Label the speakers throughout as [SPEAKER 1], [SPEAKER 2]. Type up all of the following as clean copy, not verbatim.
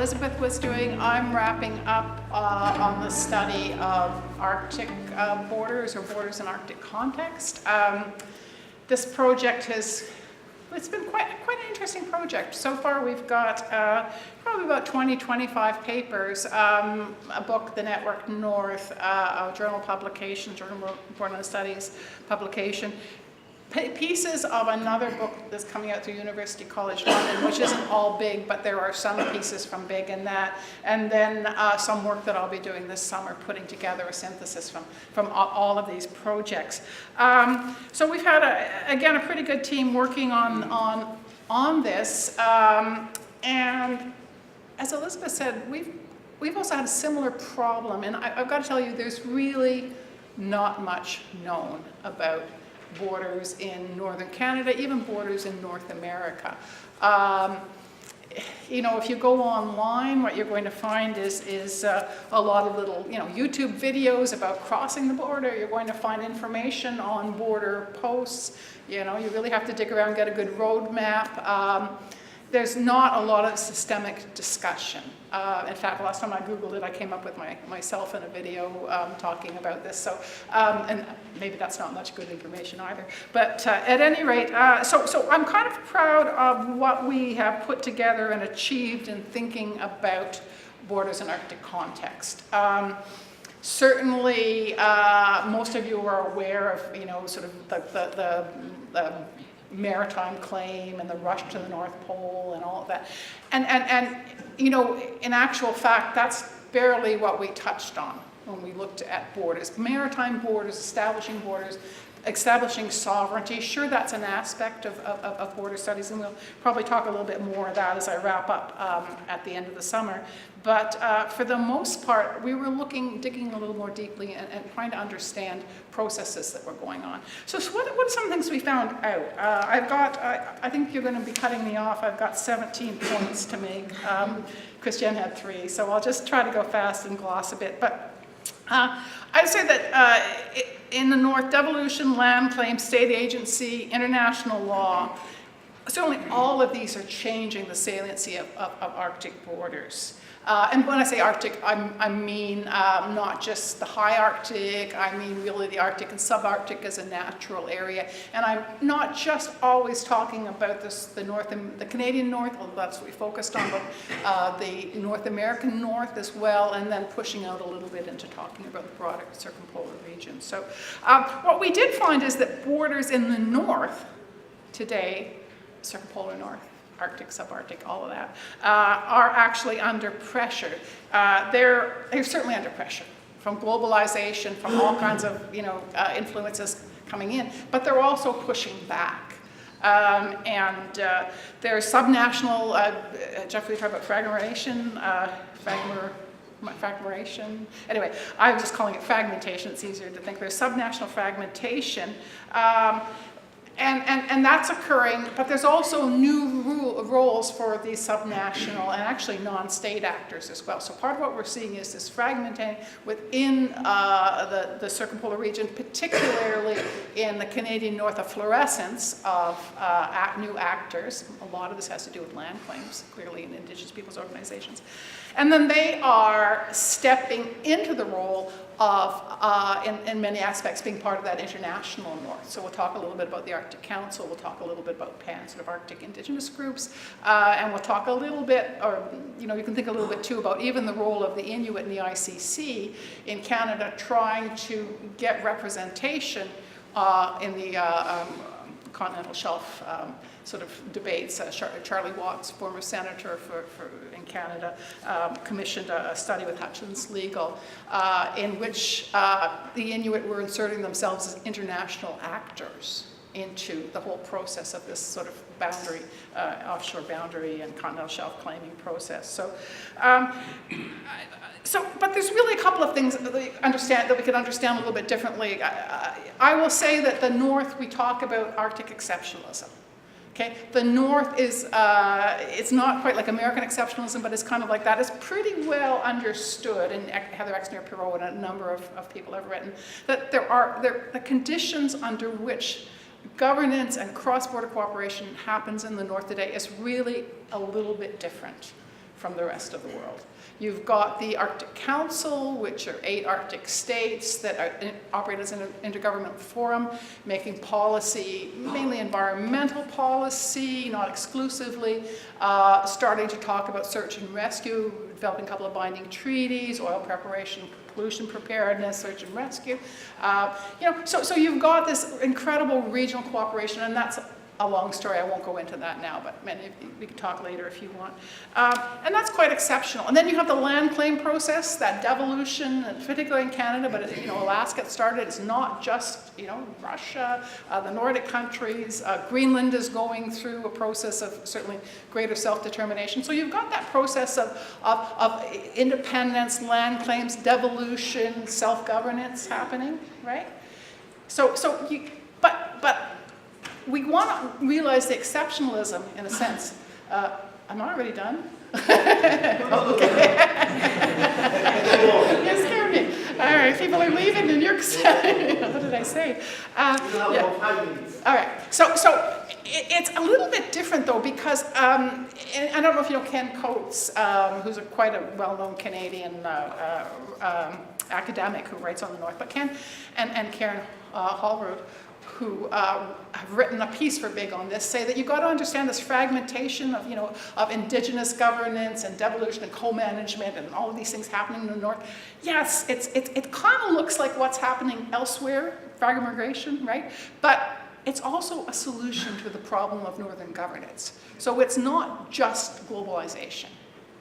[SPEAKER 1] Elizabeth was doing. I'm wrapping up on the study of Arctic borders or borders in Arctic context. This project it's been quite an interesting project. So far we've got probably about 20-25 papers, a book, The Network North, a journal publication, Borderlands Studies publication, pieces of another book that's coming out through University College London, which isn't all big, but there are some pieces from big in that, and then some work that I'll be doing this summer, putting together a synthesis from all of these projects. So we've had, again, a pretty good team working on this, and as Elizabeth said, we've also had a similar problem, and I've got to tell you, there's really not much known about borders in northern Canada, even borders in North America. You know, if you go online, what you're going to find is a lot of little, YouTube videos about crossing the border. You're going to find information on border posts. You really have to dig around and get a good road map. There's not a lot of systemic discussion. In fact, last time I Googled it, I came up with myself in a video talking about this. So, and maybe that's not much good information either. But at any rate, so I'm kind of proud of what we have put together and achieved in thinking about borders in Arctic context. Certainly, most of you are aware of, sort of the maritime claim and the rush to the North Pole and all of that. And in actual fact, that's barely what we touched on when we looked at borders. Maritime borders, establishing sovereignty. Sure, that's an aspect of border studies, and we'll probably talk a little bit more of that as I wrap up at the end of the summer. But for the most part, we were digging a little more deeply and trying to understand processes that were going on. So what are some things we found out? I think you're going to be cutting me off. I've got 17 points to make. Christiane had 3, so I'll just try to go fast and gloss a bit. But I'd say that in the North, devolution, land claim, state agency, international law, certainly all of these are changing the saliency of Arctic borders. And when I say Arctic, I mean not just the high Arctic, I mean really the Arctic and subarctic as a natural area. And I'm not just always talking about the Canadian North, although that's what we focused on, but the North American North as well, and then pushing out a little bit into talking about the broader circumpolar region. So what we did find is that borders in the North today, circumpolar North, Arctic, subarctic, all of that, are actually under pressure. They're certainly under pressure from globalization, from all kinds of influences coming in, but they're also pushing back. And there's subnational, Jeffrey talked about fragmentation, anyway, I'm just calling it fragmentation, it's easier to think. There's subnational fragmentation, and that's occurring, but there's also new roles for these subnational and actually non-state actors as well. So part of what we're seeing is this fragmenting within the circumpolar region, particularly in the Canadian North, a fluorescence of new actors. A lot of this has to do with land claims, clearly in Indigenous peoples' organizations. And then they are stepping into the role of, in many aspects, being part of that international North. So we'll talk a little bit about the Arctic Council, we'll talk a little bit about pan-Arctic Indigenous groups, and we'll talk a little bit, or you can think a little bit too about even the role of the Inuit in the ICC in Canada trying to get representation in the continental shelf sort of debates. Charlie Watts, former senator in Canada, commissioned a study with Hutchins Legal in which the Inuit were inserting themselves as international actors into the whole process of this sort of boundary, offshore boundary and continental shelf claiming process. So, but there's really a couple of things that we could understand a little bit differently. I will say that the North, we talk about Arctic exceptionalism. Okay, the North is, it's not quite like American exceptionalism, but it's kind of like that. It's pretty well understood, and Heather Exner-Pirot and a number of people have written, that the conditions under which governance and cross-border cooperation happens in the North today is really a little bit different from the rest of the world. You've got the Arctic Council, which are 8 Arctic states that operate as an intergovernmental forum, making policy, mainly environmental policy, not exclusively, starting to talk about search and rescue, developing a couple of binding treaties, oil preparation, pollution preparedness, search and rescue. So you've got this incredible regional cooperation, and that's a long story. I won't go into that now, but we can talk later if you want. And that's quite exceptional. And then you have the land claim process, that devolution, and particularly in Canada, but Alaska started. It's not just Russia, the Nordic countries. Greenland is going through a process of certainly greater self-determination. So you've got that process of independence, land claims, devolution, self-governance happening, right? But we want to realize the exceptionalism, in a sense. I'm already done. Okay. You scared me. All right, people are leaving and you're excited. What did I say? Yeah.
[SPEAKER 2] 5 minutes.
[SPEAKER 1] All right. So it's a little bit different though, because and I don't know if you know Ken Coates, who's quite a well-known Canadian academic who writes on the North, but Ken and Karen Hallrood, who have written a piece for Big on this, say that you've got to understand this fragmentation of indigenous governance and devolution and co-management and all of these things happening in the North. Yes, it kind of looks like what's happening elsewhere, fragment migration, right? But it's also a solution to the problem of Northern governance. So it's not just globalization,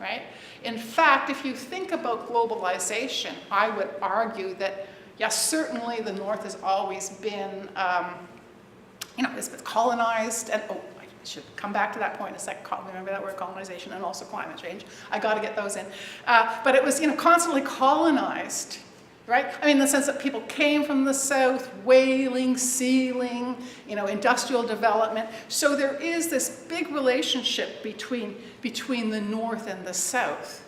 [SPEAKER 1] right? In fact, if you think about globalization, I would argue that yes, certainly the North has always been, it's been colonized, and I should come back to that point in a second. Remember that word, colonization, and also climate change. I got to get those in. But it was, constantly colonized, right? I mean, in the sense that people came from the South, whaling, sealing, industrial development. So there is this big relationship between the North and the South.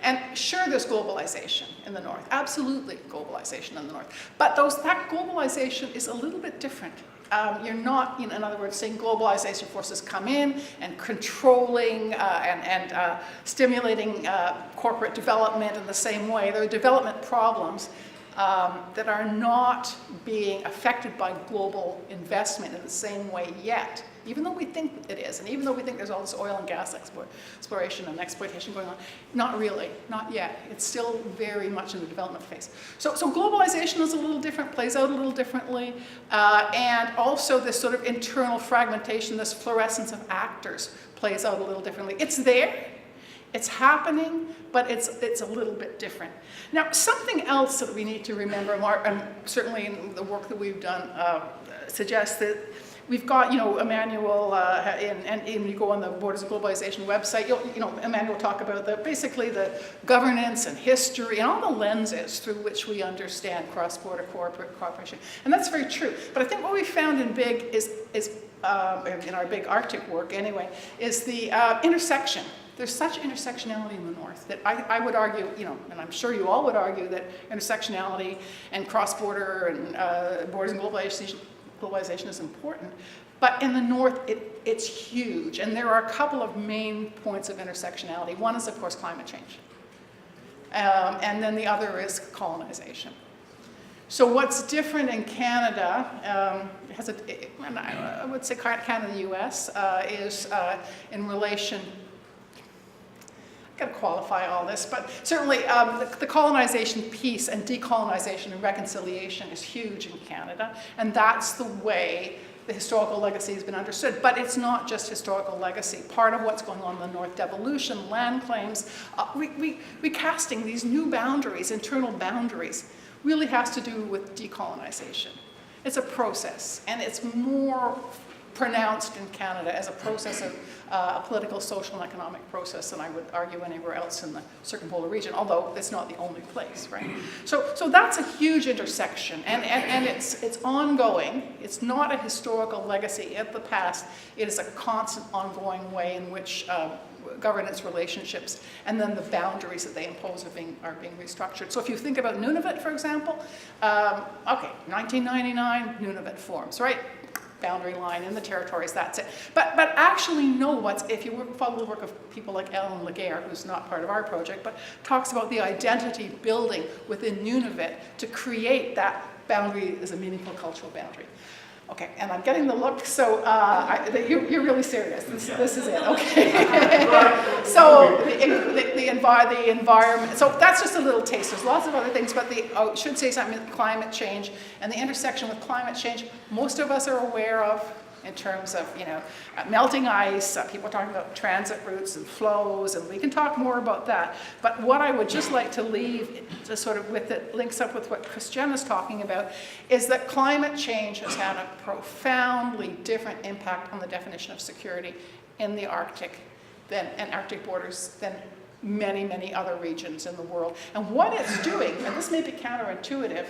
[SPEAKER 1] And sure, there's globalization in the North, absolutely globalization in the North. But that globalization is a little bit different. You're not, in other words, saying globalization forces come in and controlling and stimulating corporate development in the same way. There are development problems that are not being affected by global investment in the same way yet, even though we think it is, and even though we think there's all this oil and gas exploration and exploitation going on. Not really, not yet. It's still very much in the development phase. So globalization is a little different, plays out a little differently, and also this sort of internal fragmentation, this fluorescence of actors plays out a little differently. It's there. It's happening, but it's a little bit different. Now, something else that we need to remember, and certainly in the work that we've done suggests that we've got, Emmanuel, and you go on the Borders of Globalization website, Emmanuel will talk about basically the governance and history and all the lenses through which we understand cross-border corporate cooperation. And that's very true. But I think what we found in Big is in our Big Arctic work anyway, is the intersection. There's such intersectionality in the North that I would argue, and I'm sure you all would argue that intersectionality and cross-border and borders and globalization is important. But in the North, it's huge. And there are a couple of main points of intersectionality. One is, of course, climate change. And then the other is colonization. So what's different in Canada, and I would say Canada and the US, is in relation, got to qualify all this, but certainly the colonization piece and decolonization and reconciliation is huge in Canada, and that's the way the historical legacy has been understood. But it's not just historical legacy. Part of what's going on in the North, devolution, land claims, recasting these new boundaries, internal boundaries, really has to do with decolonization. It's a process, and it's more pronounced in Canada as a process of a political, social, and economic process than I would argue anywhere else in the circumpolar region, although it's not the only place, right? So that's a huge intersection, and it's ongoing. It's not a historical legacy of the past. It is a constant, ongoing way in which governance relationships and then the boundaries that they impose are being restructured. So if you think about Nunavut, for example, 1999, Nunavut forms, right? boundary line in the territories, that's it. But actually know if you follow the work of people like Ellen Laguerre, who's not part of our project, but talks about the identity building within Nunavut to create that boundary as a meaningful cultural boundary. Okay, and I'm getting the look, so you're really serious. This is it, okay. So the environment, so that's just a little taste. There's lots of other things, but I should say something with climate change and the intersection with climate change, most of us are aware of in terms of, melting ice, people are talking about transit routes and flows, and we can talk more about that. But what I would just like to leave, to sort of with it links up with what Christiane is talking about, is that climate change has had a profoundly different impact on the definition of security in the Arctic and Arctic borders than many, many other regions in the world. And what it's doing, and this may be counterintuitive,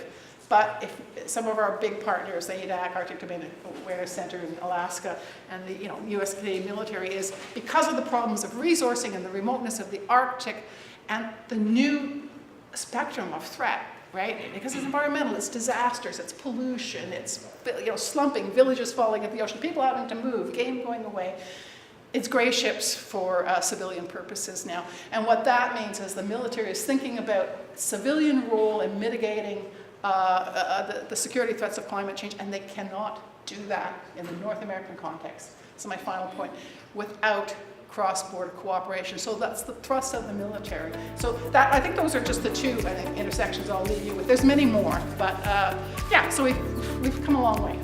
[SPEAKER 1] but if some of our big partners, the ADAC, Arctic Domain Awareness Center in Alaska, and the U.S. Canadian military, is because of the problems of resourcing and the remoteness of the Arctic and the new spectrum of threat, right? Because it's environmental, it's disasters, it's pollution, it's slumping, villages falling into the ocean, people having to move, game going away. It's gray ships for civilian purposes now. And what that means is the military is thinking about civilian role in mitigating the security threats of climate change, and they cannot do that in the North American context. So my final point, without cross-border cooperation. So that's the thrust of the military. So that, I think those are just the two, intersections I'll leave you with. There's many more, but yeah, so we've come a long way.